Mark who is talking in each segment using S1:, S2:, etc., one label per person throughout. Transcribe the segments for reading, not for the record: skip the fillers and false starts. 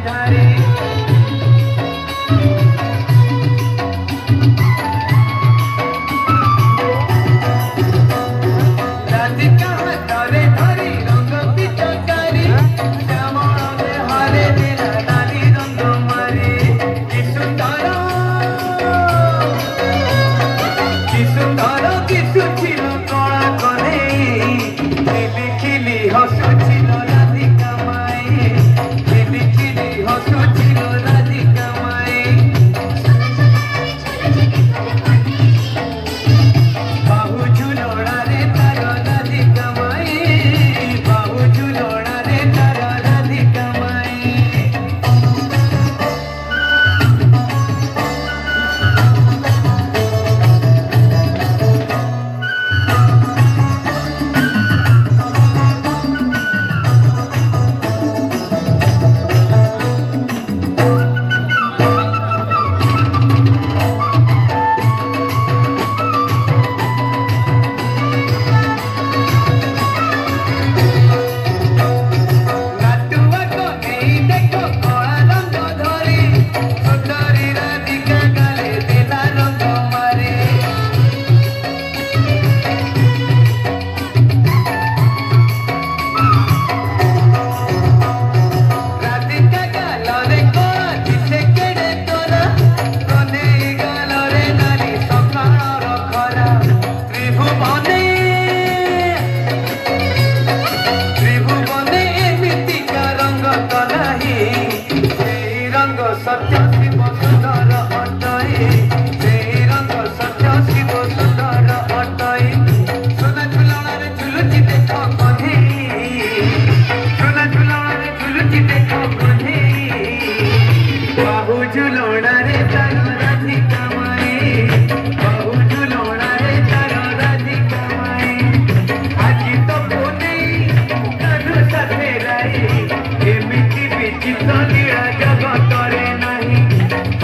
S1: ধারে রাধিকা হাতরে ধরি রঙ পিচকারি শ্যামল দেহরে দিলা নালি রঙ মারি কি সুন্দর কিছু ছিল কড়া কনে খিলি খিলি হসুছিল রাধিকা মায়ে খিলি খিলি হসুছিল রাধিকা মায়ে বাহু ঝুলড়ারে তার রাধিকা মায়ে বাহু ঝুলড়ারে তার রাধিকা মায়ে सत्य शिव सुंदर अटई से रंग सत्य शिव सुंदर अटई सोना झुलणारे झुलुची देख कन्हे सोना झुलणारे झुलुची देख कन्हे बाहु झुलणारे तार राधिका माए बाहु झुलणारे तार राधिका माए आजी तो बोने कानू साथे राई एमिति विचित्र लीला जगतरे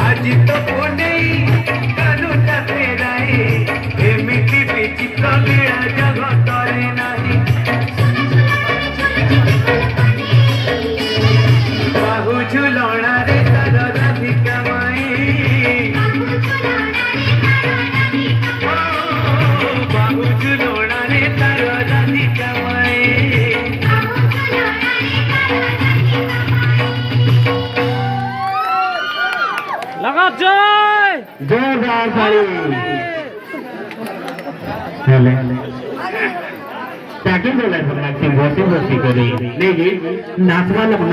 S1: আজি তো কোনেই কানুটা ফেরাই এমিতি বিচিত্র লীলা জগতরে নাহি বাহু ঝুলଣାরে তার রাধিকা মায়ে বাহু ঝুলଣାরে তার রাধিকা মায়ে
S2: लगा जय
S3: जोरदार ताली चले ताकि बोला बसी बसी करी नहीं नाचवा लोग